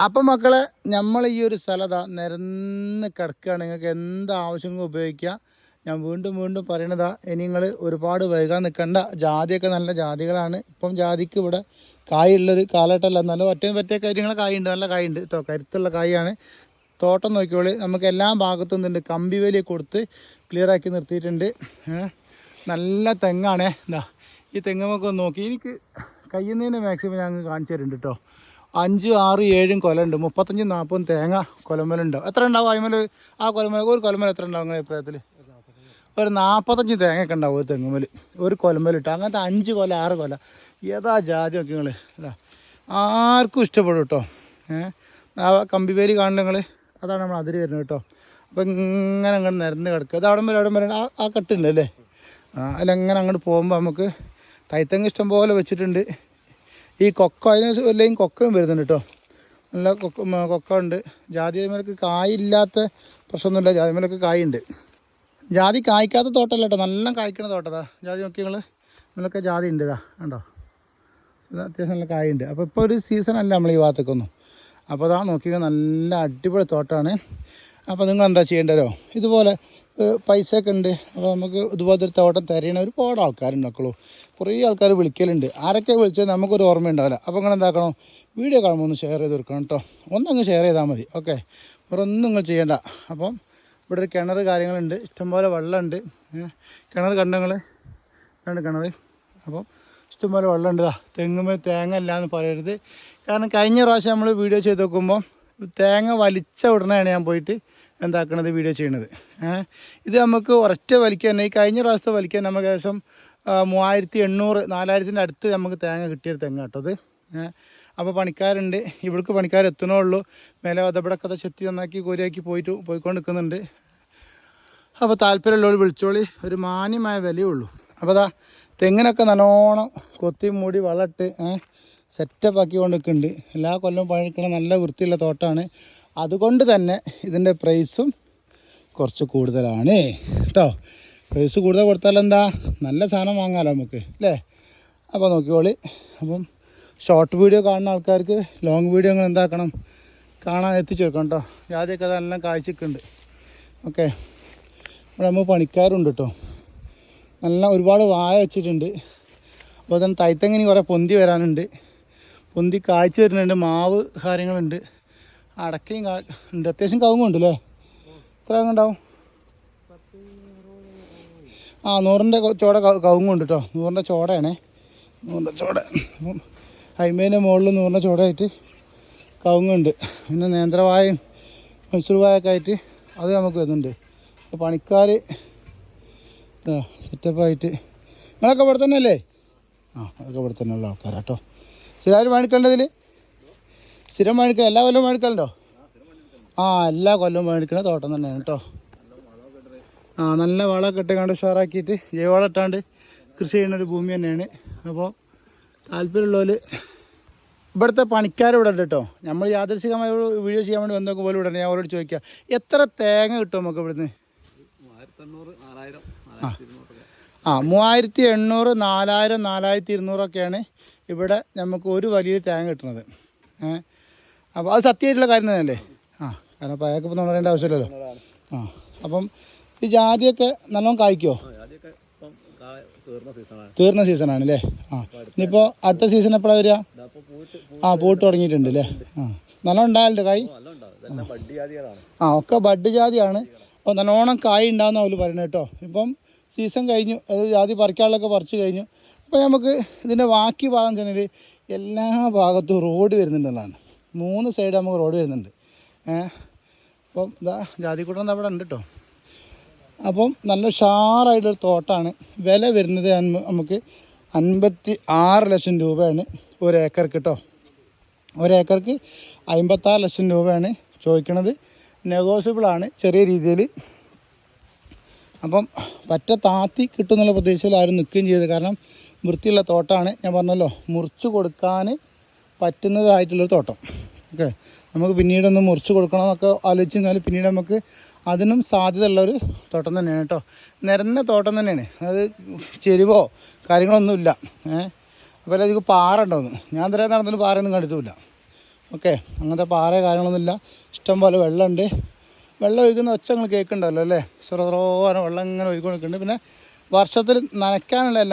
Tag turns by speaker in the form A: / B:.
A: അപ്പം മക്കളെ, നമ്മൾ ഈ ഒരു സ്ഥലതാ നിരന്ന് കിടക്കുകയാണ്. നിങ്ങൾക്ക് എന്ത് ആവശ്യങ്ങളും ഉപയോഗിക്കാം. ഞാൻ വീണ്ടും വീണ്ടും പറയണതാ, ഇനി നിങ്ങൾ ഒരുപാട് വൈകാൻ നിൽക്കണ്ട. ജാതിയൊക്കെ നല്ല ജാതികളാണ്. ഇപ്പം ജാതിക്ക് ഇവിടെ കായുള്ളൊരു കാലഘട്ടമല്ല, എന്നാലും പറ്റിയ കാര്യങ്ങൾ കായുണ്ട്, നല്ല കായുണ്ട് കേട്ടോ, കരുത്തുള്ള കായാണ്. തോട്ടം നോക്കിയോളി, നമുക്ക് എല്ലാ ഭാഗത്തും നിന്നുണ്ട്. കമ്പി വേലി കൊടുത്ത് ക്ലിയറാക്കി നിർത്തിയിട്ടുണ്ട്. നല്ല തെങ്ങാണേ. എന്താ ഈ തെങ്ങുമൊക്കെ നോക്കി, എനിക്ക് കഴിയുന്നതിന് മാക്സിമം ഞങ്ങൾ കാണിച്ചു തരുന്നുണ്ട് കേട്ടോ. 5, 6, 7 കൊലമുണ്ട്. 35, 40 തേങ്ങ കൊലമലുണ്ടാവും. എത്ര ഉണ്ടാവും അതിമേൽ? ആ കൊലമല ഒരു കൊലമല എത്ര ഉണ്ടാവും നിങ്ങളുടെ അഭിപ്രായത്തിൽ? ഒരു 45 തേങ്ങയൊക്കെ ഉണ്ടാവും ഒരു തെങ്ങുമൽ, ഒരു കൊലമലിട്ട്. അങ്ങനത്തെ 5 കൊല 6 കൊല ഏതാ ജാതി നോക്കി നിങ്ങൾ. അതാ ആർക്കും ഇഷ്ടപ്പെടും കേട്ടോ. ആ കമ്പിവേലി കാണുന്നത് നിങ്ങൾ, അതാണ് നമ്മൾ അതിര് വരുന്നത് കേട്ടോ. അപ്പോൾ ഇങ്ങനെ അങ്ങോട്ട് നിരന്ന് കിടക്കുക. അത് അവിടെ വരെ ആ കട്ടുണ്ട് അല്ലേ. അല്ല ഇങ്ങനെ അങ്ങോട്ട് പോകുമ്പോൾ നമുക്ക് തൈത്തെങ്ങ് ഇഷ്ടം പോലെ വെച്ചിട്ടുണ്ട്. ഈ കൊക്ക, അതിന് അല്ലെങ്കിൽ കൊക്കയും വരുന്നുണ്ട് കേട്ടോ. നല്ല കൊക്ക ഉണ്ട്. ജാതി അതിമേലൊക്കെ കായില്ലാത്ത പ്രശ്നമൊന്നുമില്ല, ജാതിമേലൊക്കെ കായുണ്ട്. ജാതി കായ്ക്കാത്ത തോട്ടമല്ല കേട്ടോ, നല്ല കായ്ക്കുന്ന തോട്ടതാ. ജാതി നോക്കി നിങ്ങൾ, ഇതിലൊക്കെ ജാതി ഉണ്ട്. ഇതാ കണ്ടോ, ഇത് അത്യാവശ്യം നല്ല കായുണ്ട്. അപ്പോൾ ഇപ്പോൾ ഒരു സീസണല്ല നമ്മൾ ഈ ഭാഗത്തേക്കൊന്നും. അപ്പോൾ അതാ നോക്കിയാൽ നല്ല അടിപൊളി തോട്ടമാണ്. അപ്പോൾ നിങ്ങൾ എന്താ ചെയ്യേണ്ടതോ, ഇതുപോലെ പൈസയൊക്കെ ഉണ്ട്. അപ്പോൾ നമുക്ക് ഇതുപോലത്തെ ഒരു തോട്ടം തിരയണ ഒരുപാട് ആൾക്കാരുണ്ടാക്കുള്ളൂ. കുറേ ആൾക്കാർ വിളിക്കലുണ്ട്. ആരൊക്കെ വിളിച്ചാൽ നമുക്കൊരു ഓർമ്മ ഉണ്ടാവില്ല. അപ്പോൾ നിങ്ങൾ എന്താക്കണം, വീഡിയോ കാണുമ്പോൾ ഒന്ന് ഷെയർ ചെയ്ത് കൊടുക്കണം കേട്ടോ. ഒന്നങ്ങ് ഷെയർ ചെയ്താൽ മതി. ഓക്കെ, വേറെ ഒന്നും നിങ്ങൾ ചെയ്യേണ്ട. അപ്പം ഇവിടെ ഒരു കിണർ കാര്യങ്ങളുണ്ട്, ഇഷ്ടംപോലെ വെള്ളമുണ്ട്. കിണർ കണ്ടങ്ങൾ രണ്ട് കിണർ. അപ്പം ഇഷ്ടംപോലെ വെള്ളമുണ്ട്. തെങ്ങുമ്പോൾ തേങ്ങ ഇല്ല എന്ന് പറയരുത്. കാരണം കഴിഞ്ഞ പ്രാവശ്യം നമ്മൾ വീഡിയോ ചെയ്ത് നോക്കുമ്പോൾ തേങ്ങ വലിച്ച ഉടനെയാണ് ഞാൻ പോയിട്ട് എന്താക്കണത്, വീഡിയോ ചെയ്യണത്. ഇത് നമുക്ക് ഒരൊറ്റ വലിക്കാൻ തന്നെ, ഈ കഴിഞ്ഞ പ്രാവശ്യത്തെ വലിക്കാൻ നമുക്ക് ഏകദേശം 3800, 4000-ൻ്റെ അടുത്ത് നമുക്ക് തേങ്ങ കിട്ടിയൊരു തെങ്ങ് കേട്ടോ അത്. അപ്പോൾ പണിക്കാരുണ്ട്, ഇവിടേക്ക് പണിക്കാർ എത്തണേ ഉള്ളൂ. മേലെ അതപടക്കഥ ചെത്തി നന്നാക്കി കോരിയാക്കി പോയിക്കൊണ്ട് നിൽക്കുന്നുണ്ട്. അപ്പോൾ താല്പര്യമുള്ളവർ വിളിച്ചോളി, ഒരു മാന്യമായ വിലയേ ഉള്ളൂ. അപ്പോൾ അതാ തെങ്ങിനൊക്കെ നല്ലോണം കൊത്തി മൂടി വളമിട്ട് സെറ്റപ്പ് ആക്കിക്കൊണ്ട് നിൽക്കുന്നുണ്ട്. എല്ലാ കൊല്ലവും പണിക്കണ നല്ല വൃത്തിയുള്ള തോട്ടമാണ്. അതുകൊണ്ട് തന്നെ ഇതിൻ്റെ പ്രൈസും കുറച്ച് കൂടുതലാണ് കേട്ടോ. പ്രൈസ് കൂടുതൽ കൊടുത്താൽ എന്താ, നല്ല സാധനം വാങ്ങാമല്ലോ നമുക്ക് അല്ലേ. അപ്പോൾ നോക്കിക്കോളി. അപ്പം ഷോർട്ട് വീഡിയോ കാണുന്ന ആൾക്കാർക്ക് ലോങ് വീഡിയോ നിങ്ങൾ എന്താക്കണം, കാണാൻ എത്തിച്ചു കൊടുക്കണം കേട്ടോ. ജാതിയൊക്കെ അതെല്ലാം കാഴ്ചക്കുണ്ട്. ഓക്കെ, ഇവിടെ നമ്മൾ പണിക്കാരുണ്ട് കേട്ടോ. നല്ല ഒരുപാട് വാഴ വെച്ചിട്ടുണ്ട്. അപ്പോൾ തന്നെ തൈത്തെങ്ങിനി കുറേ പൊന്തി വരാനുണ്ട്, പൊന്തി കായ്ച്ചു വരുന്നുണ്ട്. മാവ് കാര്യങ്ങളുണ്ട്, അടക്കയും ഉണ്ട്. അത്യാവശ്യം കവുങ്ങുണ്ട് അല്ലേ. എത്ര കവുങ്ങുണ്ടാവും? 100-ൻ്റെ ചോട കവുങ്ങുണ്ട് കേട്ടോ. 100-ൻ്റെ ചോടയാണേ, 100-ൻ്റെ ചോട. അപ്പം ഹൈമേൻ്റെ മുകളിൽ 100-ൻ്റെ ചോടയായിട്ട് കവുങ്ങുണ്ട്. പിന്നെ നേന്ത്രവായും മൈസൂർ വായൊക്കെ ആയിട്ട് അത് നമുക്ക് വരുന്നുണ്ട്. അപ്പോൾ പണിക്കാർ സെറ്റപ്പായിട്ട്. നിങ്ങളൊക്കെ ഇവിടെ തന്നെ അല്ലേ? അതൊക്കെ ഇവിടെ തന്നെ ഉള്ള ആൾക്കാരാണ് കേട്ടോ. സ്ഥിരമായിട്ട് മേടിക്കേണ്ടതിൽ സ്ഥിരം മേടിക്കുക, എല്ലാ കൊല്ലവും മേടിക്കലുണ്ടോ? എല്ലാ കൊല്ലവും മേടിക്കണ തോട്ടം തന്നെയാണ് കേട്ടോ. നല്ല വളമൊക്കെ ഇട്ടുകൊണ്ട് ഉഷാറാക്കിയിട്ട് ജൈവവളം ഇട്ടാണ്ട് കൃഷി ചെയ്യുന്നൊരു ഭൂമി തന്നെയാണ്. അപ്പോൾ താല്പര്യമുള്ളവർ, ഇവിടുത്തെ പണിക്കാർ ഇവിടെ ഉണ്ട് കേട്ടോ. നമ്മൾ യാദൃശികമായി വീഡിയോ ചെയ്യാൻ വേണ്ടി വന്നൊക്കെ പോലും ഇവിടെ ഞാൻ അവരോട് ചോദിക്കാം, എത്ര തേങ്ങ കിട്ടും നമുക്ക് ഇവിടുന്ന്? 3800, 4000, 4200 ഇവിടെ നമുക്ക് ഒരു വലിയ തേങ്ങ കിട്ടുന്നത്. അപ്പോൾ അത് സത്യമായിട്ടുള്ള കാര്യം തന്നെയല്ലേ. കാരണം അപ്പോൾ അയാൾക്ക് ഇപ്പോൾ പറയേണ്ട ആവശ്യമില്ലല്ലോ. അപ്പം ഈ ജാതിയൊക്കെ നല്ലോണം കായ്ക്കുമോ? തീർന്ന സീസണാണ് അല്ലേ. ഇനിയിപ്പോൾ അടുത്ത സീസൺ എപ്പോഴാണ് വരിക? പൂട്ട് തുടങ്ങിയിട്ടുണ്ട് അല്ലേ. നല്ലോണം ഉണ്ടായാലുണ്ട് കായ്. ഒക്കെ ബഡ് ജാതിയാണ്. അപ്പോൾ നല്ലോണം കായ് ഉണ്ടാകുന്ന അവർ പറയുന്നത് കേട്ടോ. ഇപ്പം സീസൺ കഴിഞ്ഞു, അത് ജാതി പറിക്കാനുള്ളതൊക്കെ പറിച്ച് കഴിഞ്ഞു. അപ്പോൾ നമുക്ക് ഇതിൻ്റെ ബാക്കി ഭാഗം ചെന്നാൽ എല്ലാ ഭാഗത്തും റോഡ് വരുന്നുണ്ടെന്നാണ്. 3 സൈഡ് നമുക്ക് റോഡ് വരുന്നുണ്ട്. അപ്പം ഇതാ ജാതിക്കൂട്ടം അവിടെ ഉണ്ട് കേട്ടോ. അപ്പം നല്ല ഉഷാറായിട്ടൊരു തോട്ടമാണ്. വില വരുന്നത് നമുക്ക് 56 ലക്ഷം രൂപയാണ് ഒരു ഏക്കർക്ക് കേട്ടോ. ഒരു ഏക്കർക്ക് 56 ലക്ഷം രൂപയാണ് ചോദിക്കണത്. നെഗോഷ്യബിളാണ് ചെറിയ രീതിയിൽ. അപ്പം പറ്റ താത്തി കിട്ടുന്നുള്ള പ്രതീക്ഷയിൽ ആരും നിൽക്കുകയും ചെയ്തത്. കാരണം വൃത്തിയുള്ള തോട്ടമാണ്. ഞാൻ പറഞ്ഞല്ലോ, മുറിച്ച് കൊടുക്കാൻ പറ്റുന്നതായിട്ടുള്ളൊരു തോട്ടം. ഓക്കെ, നമുക്ക് പിന്നീടൊന്ന് മുറിച്ച് കൊടുക്കണമെന്നൊക്കെ ആലോചിച്ച് കഴിഞ്ഞാൽ പിന്നീട് നമുക്ക് അതിനും സാധ്യതയുള്ളൊരു തോട്ടം തന്നെയാണ് കേട്ടോ. നിരന്ന തോട്ടം തന്നെയാണ്. അത് ചെരുവോ കാര്യങ്ങളൊന്നുമില്ല. അപ്പോൾ അതിലേക്ക് പാറ ഉണ്ടാവുന്നു. ഞാൻ ഇതുവരെ നടന്നിട്ട് പാറയൊന്നും കണ്ടിട്ടുമില്ല. ഓക്കെ. അങ്ങനത്തെ പാറ കാര്യങ്ങളൊന്നുമില്ല, ഇഷ്ടം പോലെ വെള്ളമുണ്ട്. വെള്ളം ഒഴുകുന്ന ഒച്ച നിങ്ങൾ കേൾക്കുന്നുണ്ടല്ലോ അല്ലേ, ചെറുതോരം വെള്ളം ഇങ്ങനെ ഒഴുകി നിൽക്കുന്നുണ്ട്. പിന്നെ വർഷത്തിൽ നനയ്ക്കാനുള്ള